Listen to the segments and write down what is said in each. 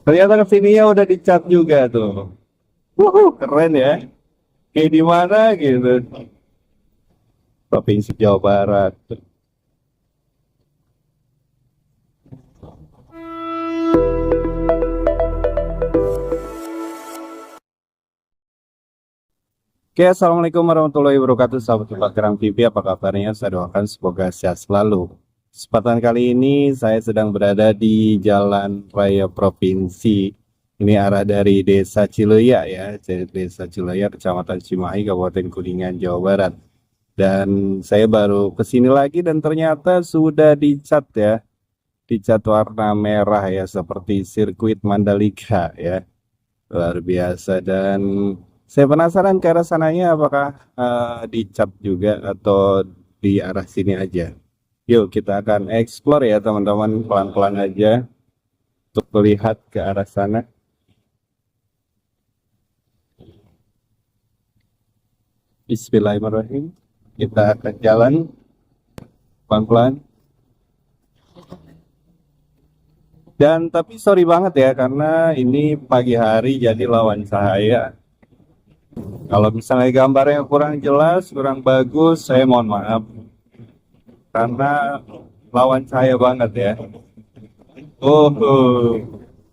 Ternyata kesini ya udah dicat juga tuh. Keren ya. Kayak di mana gitu. Provinsi Jawa Barat. Oke, Assalamualaikum warahmatullahi wabarakatuh, sahabat Instagram TV, apa kabarnya? Saya doakan semoga sehat selalu. Kesempatan kali ini saya sedang berada di Jalan Raya Provinsi. Ini arah dari Desa Cileya ya, Desa Cileya, Kecamatan Cimahi, Kabupaten Kuningan, Jawa Barat. Dan saya baru kesini lagi dan ternyata sudah dicat ya, dicat warna merah ya, seperti sirkuit Mandalika ya. Luar biasa. Dan saya penasaran ke arah sananya apakah dicat juga atau di arah sini aja. Yuk kita akan explore ya teman-teman, pelan-pelan aja untuk melihat ke arah sana. Bismillahirrahmanirrahim. Kita akan jalan pelan-pelan. Dan tapi sorry banget ya karena ini pagi hari jadi lawan cahaya. Kalau misalnya gambarnya kurang jelas, kurang bagus, saya mohon maaf. Karena lawan cahaya banget ya.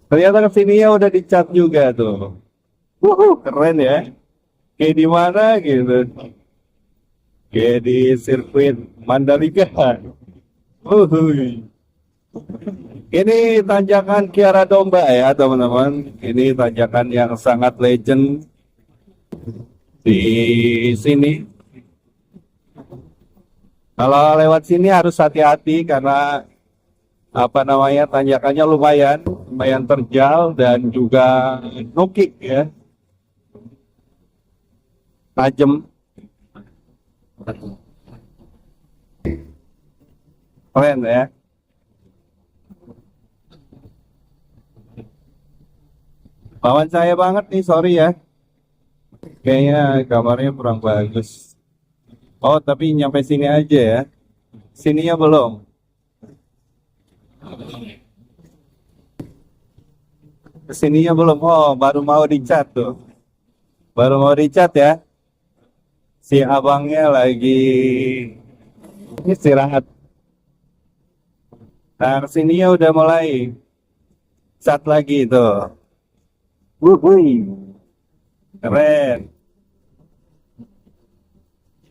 Ternyata kesini ya udah dicat juga tuh. Keren ya. Kayak di mana gitu. Kayak di sirkuit Mandalika. Uhuy. Ini tanjakan Kiara Domba ya teman-teman. Ini tanjakan yang sangat legend di sini. Kalau lewat sini harus hati-hati karena apa namanya, tanjakannya lumayan terjal dan juga nukik ya, tajam. Keren ya. Lawan saya banget nih, sorry ya. Kayaknya kamarnya kurang bagus. Oh, tapi nyampe sini aja ya. Sininya belum. Kesininya belum. Oh, baru mau dicat tuh. Baru mau dicat ya. Si abangnya lagi istirahat. Nah, kesininya udah mulai cat lagi tuh. Wuhui. Keren.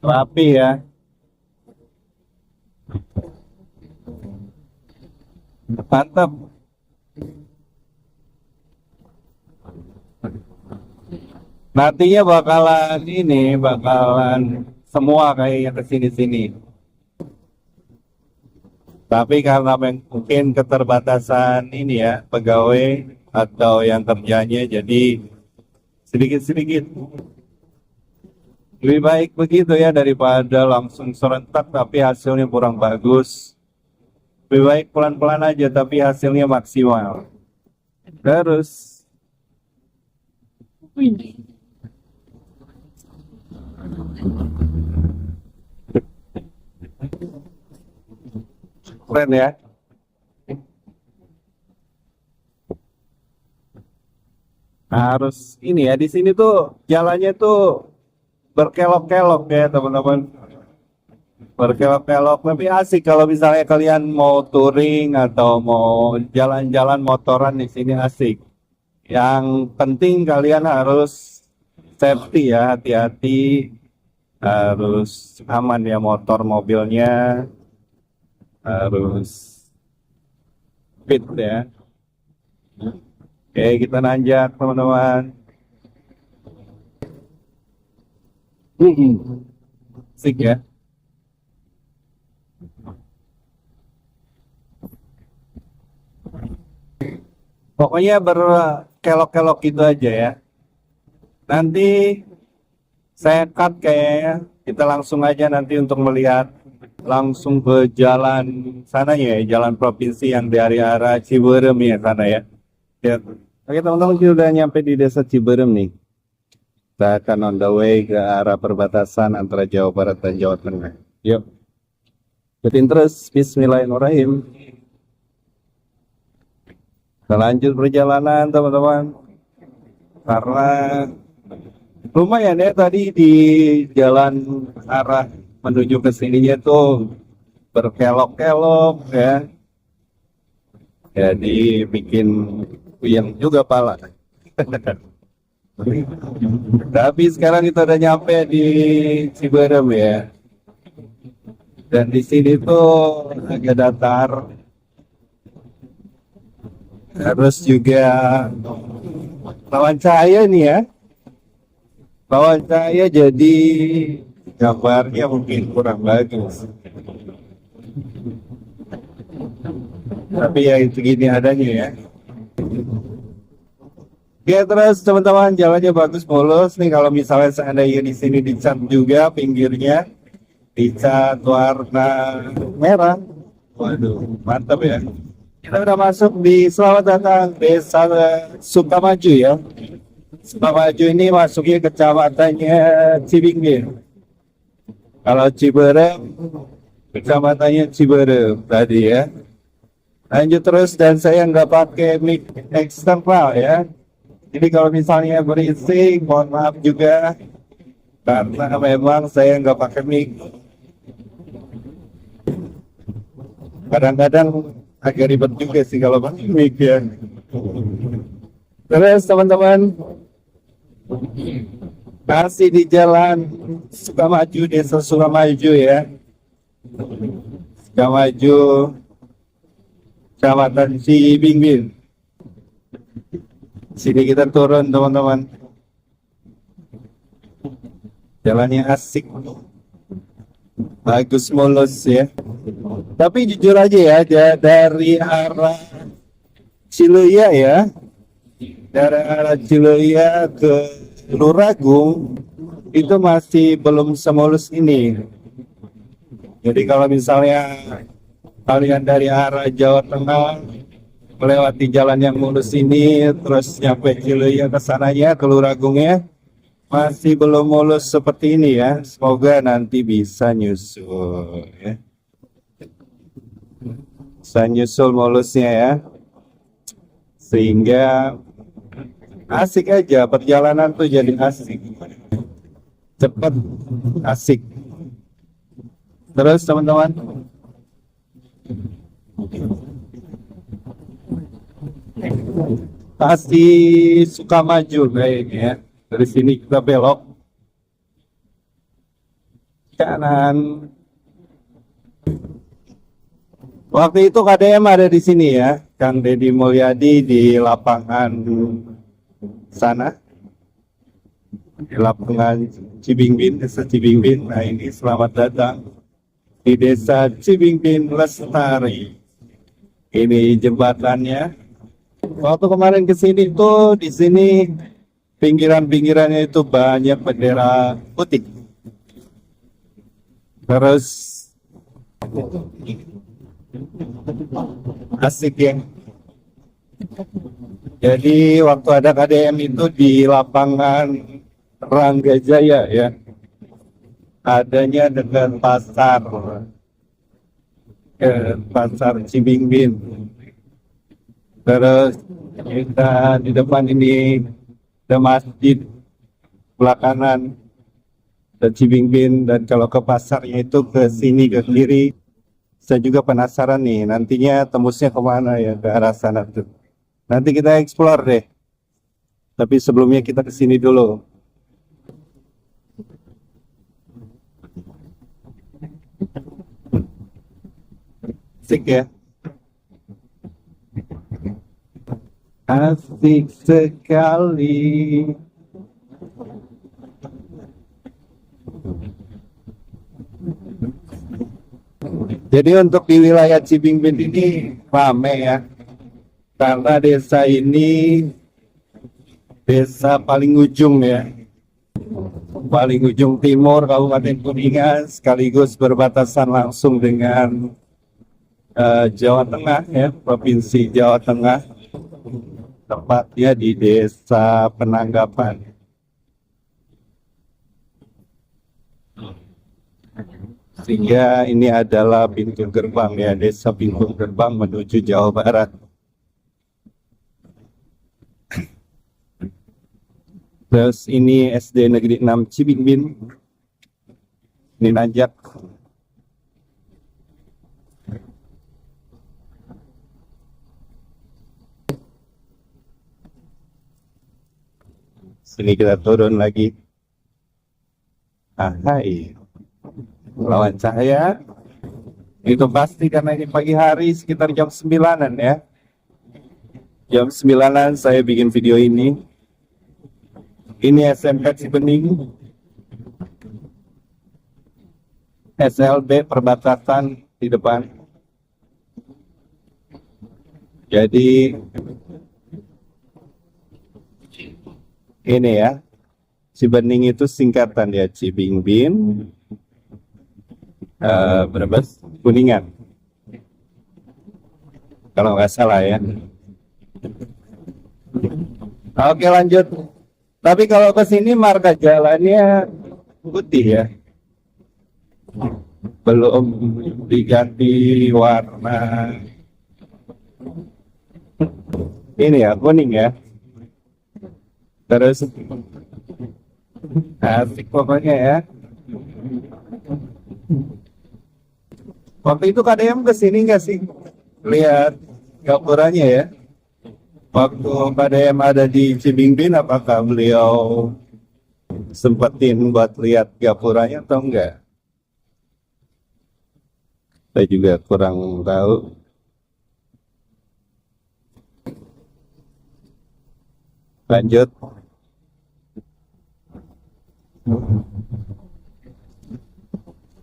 Rapi ya. Mantap. Nantinya bakalan semua kayaknya ke sini-sini. Tapi karena mungkin keterbatasan ini ya, pegawai atau yang kerjanya, jadi sedikit-sedikit. Lebih baik begitu ya daripada langsung serentak tapi hasilnya kurang bagus. Lebih baik pelan-pelan aja tapi hasilnya maksimal. Terus keren ya. Harus ini ya, di sini tuh jalannya tuh berkelok-kelok ya teman-teman. Berkelok-kelok lebih asik kalau misalnya kalian mau touring atau mau jalan-jalan motoran di sini asik. Yang penting kalian harus safety ya, hati-hati, harus aman ya, motor mobilnya harus fit ya. Oke, kita nanjak teman-teman. Asik ya. Pokoknya berkelok-kelok gitu aja ya. Nanti saya cut kayaknya. Kita langsung aja nanti untuk melihat langsung ke jalan sananya ya, jalan provinsi yang dari arah Ciberem ya sana ya. Ya. Oke teman-teman, kita udah nyampe di desa Ciberem nih. Kita akan on the way ke arah perbatasan antara Jawa Barat dan Jawa Tengah. Yuk. Ikutin terus. Bismillahirrahmanirrahim. Kita lanjut perjalanan teman-teman, karena lumayan ya tadi di jalan arah menuju ke sininya tuh berkelok-kelok ya, jadi bikin puyeng juga pala. Tapi sekarang kita udah nyampe di Ciberem ya, dan di sini tuh agak datar, terus juga lawan cahaya nih ya, lawan cahaya jadi gambarnya mungkin kurang bagus, tapi ya segini adanya ya. Oke, terus teman-teman jalannya bagus mulus nih. Kalau misalnya seandainya di sini dicat juga pinggirnya, dicat warna merah, waduh mantap ya. Kita udah masuk di, selamat datang Desa Sukamaju ya. Sukamaju ini masuknya kecamatannya Cibingbin. Kalau Ciberem, kecamatannya Ciberem tadi ya. Lanjut terus, dan saya nggak pakai mic eksternal ya. Jadi kalau misalnya berisik, mohon maaf juga, karena memang saya nggak pakai mic. Kadang-kadang agak ribet juga sih kalau pakai mic ya. Terus teman-teman, masih di jalan Sukamaju, Desa Sukamaju ya. Sukamaju, Kecamatan Cibingbin. Sini kita turun teman-teman. Jalannya asik, bagus mulus ya. Tapi jujur aja ya, dari arah Cileuyah ya, dari arah Cileuyah ke Luragung itu masih belum semulus ini. Jadi kalau misalnya kalian dari arah Jawa Tengah melewati jalan yang mulus ini, terus nyampe Cileuyah ke sananya, ke Luragungnya, masih belum mulus seperti ini ya. Semoga nanti bisa nyusul ya. Bisa nyusul mulusnya ya. Sehingga asik aja, perjalanan tuh jadi asik. Cepat, asik. Terus teman-teman, pasti Sukamaju kayaknya ya. Dari sini kita belok kanan. Waktu itu KDM ada di sini ya, Kang Deddy Mulyadi di lapangan sana, di lapangan Cibingbin, Desa Cibingbin. Nah ini selamat datang di Desa Cibingbin Lestari. Ini jembatannya. Waktu kemarin ke sini tuh, di sini pinggiran-pinggirannya itu banyak bendera putih. Terus asik ya. Jadi waktu ada KDM itu di lapangan Ranggajaya ya. Adanya dengan pasar pasar Cibingbin. Terus kita di depan ini ada masjid, belakangan dan Cibingbin, dan kalau ke pasarnya itu ke sini ke kiri. Saya juga penasaran nih nantinya tembusnya kemana ya, ke arah sana tuh. Nanti kita explore deh. Tapi sebelumnya kita ke sini dulu. Asik ya. Asik sekali. Jadi untuk di wilayah Cibingbin ini ramai ya, karena desa ini desa paling ujung ya, paling ujung timur Kabupaten Kuningan, sekaligus berbatasan langsung dengan Jawa Tengah ya, Provinsi Jawa Tengah, tepatnya di Desa Penanggapan. Sehingga ini adalah pintu gerbang ya, desa pintu gerbang menuju Jawa Barat. Terus ini SD Negeri 6 Cibingbin. Ini nanjak. Sini kita turun lagi. Hai, lawan cahaya. Itu pasti karena ini pagi hari sekitar jam 9-an ya. Jam 9-an saya bikin video ini. Ini SMK Cibening. SLB perbatasan di depan. Jadi ini ya, Cibening itu singkatan ya, Cibingbin, Brebes, Kuningan. Kalau nggak salah ya. Oke lanjut. Tapi kalau ke sini marka jalannya putih ya. Belum diganti warna. Ini ya, kuning ya. Terus asik pokoknya ya. Waktu itu KDM kesini nggak sih? Lihat gapuranya ya. Waktu KDM ada di Cibingbin, apakah beliau sempetin buat lihat gapuranya atau enggak? Saya juga kurang tahu. Lanjut.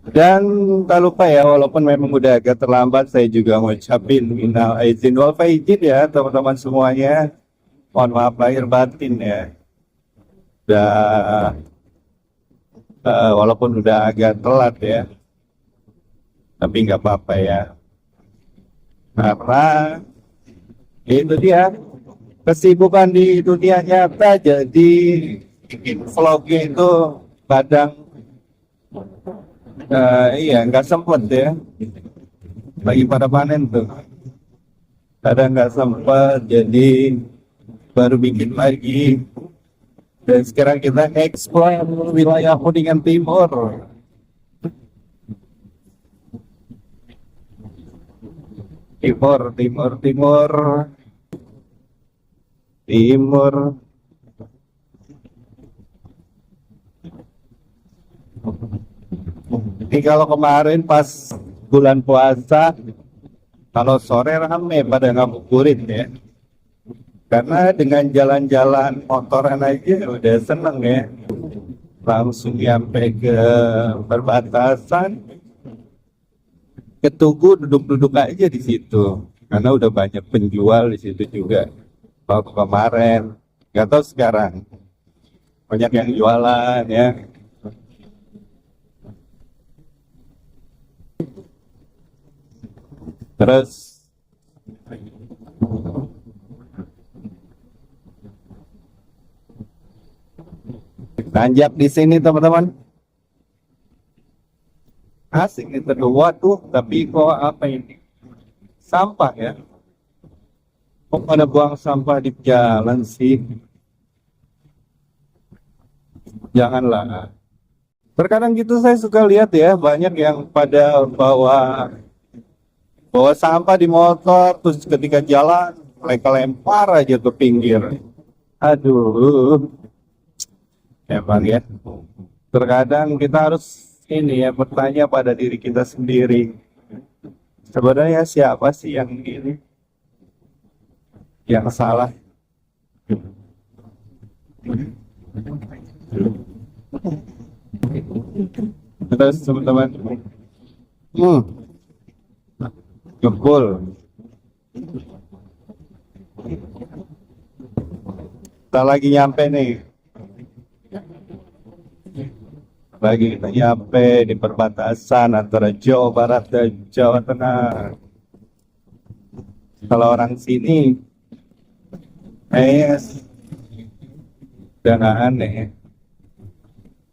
Dan tak lupa ya, walaupun memang udah agak terlambat, saya juga ngucapin minal aizin wal faizin ya teman-teman semuanya. Mohon maaf lahir batin ya. Udah, walaupun udah agak telat ya, tapi nggak apa-apa ya. Karena itu dia kesibukan di dunia nyata, jadi bikin vlognya itu kadang iya nggak sempet ya, lagi pada panen tuh kadang nggak sempet, jadi baru bikin lagi. Dan sekarang kita explore wilayah Kuningan Timur. Timur. Ini kalau kemarin pas bulan puasa, kalau sore rame pada ngabuburit ya. Karena dengan jalan-jalan motoran aja udah seneng ya. Langsung sampai ke perbatasan, ke Tugu duduk-duduk aja di situ. Karena udah banyak penjual di situ juga. Waktu kemarin, nggak tahu sekarang. Banyak yang jualan ya. Terus nanjak di sini teman-teman. Asik itu waduh, tapi kok apa ini? Sampah ya. Kok pada buang sampah di jalan sih? Janganlah. Terkadang gitu saya suka lihat ya, banyak yang pada bawa sampah di motor, terus ketika jalan mereka lempar aja ke pinggir. Aduh, emang ya. Terkadang kita harus ini ya, bertanya pada diri kita sendiri. Sebenarnya siapa sih yang ini, yang salah? Terus teman-teman, jempol. Kita lagi nyampe nih. Lagi kita nyampe di perbatasan antara Jawa Barat dan Jawa Tengah. Kalau orang sini, udah nggak aneh.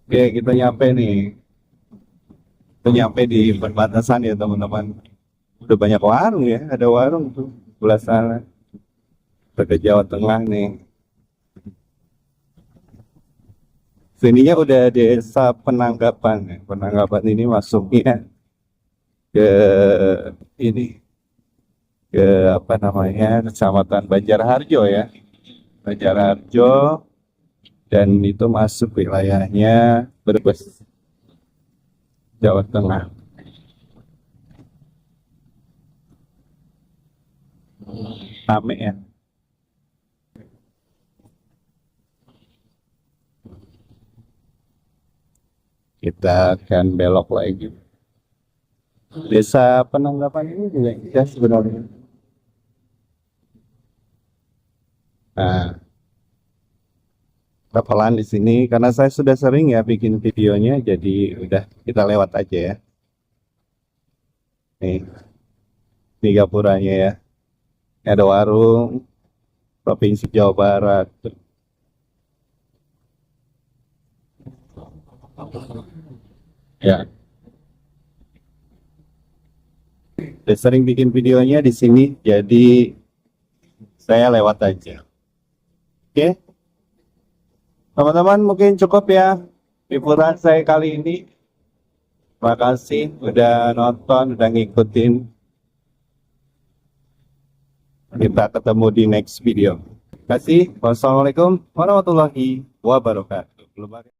Oke, kita nyampe nih. Kita nyampe di perbatasan ya teman-teman. Udah banyak warung ya, ada warung tuh sebelah sana. Kita ke Jawa Tengah nih. Sininya udah desa Penanggapan. Penanggapan ini masuknya ke ini ke apa namanya Kecamatan Banjarharjo ya. Banjarharjo dan itu masuk wilayahnya Brebes, Jawa Tengah. Rame ya. Kita akan belok lagi. Desa Penanggapan ini juga indah sebenarnya. Nah, pelan di sini karena saya sudah sering ya bikin videonya, jadi udah kita lewat aja ya. Nih, di gapuranya ya. Ada warung Provinsi Jawa Barat. Ya, udah sering bikin videonya di sini, jadi saya lewat aja. Oke, teman-teman mungkin cukup ya liburan saya kali ini. Terima kasih udah nonton, udah ngikutin. Kita ketemu di next video. Terima kasih. Wassalamualaikum warahmatullahi wabarakatuh. Belum ada-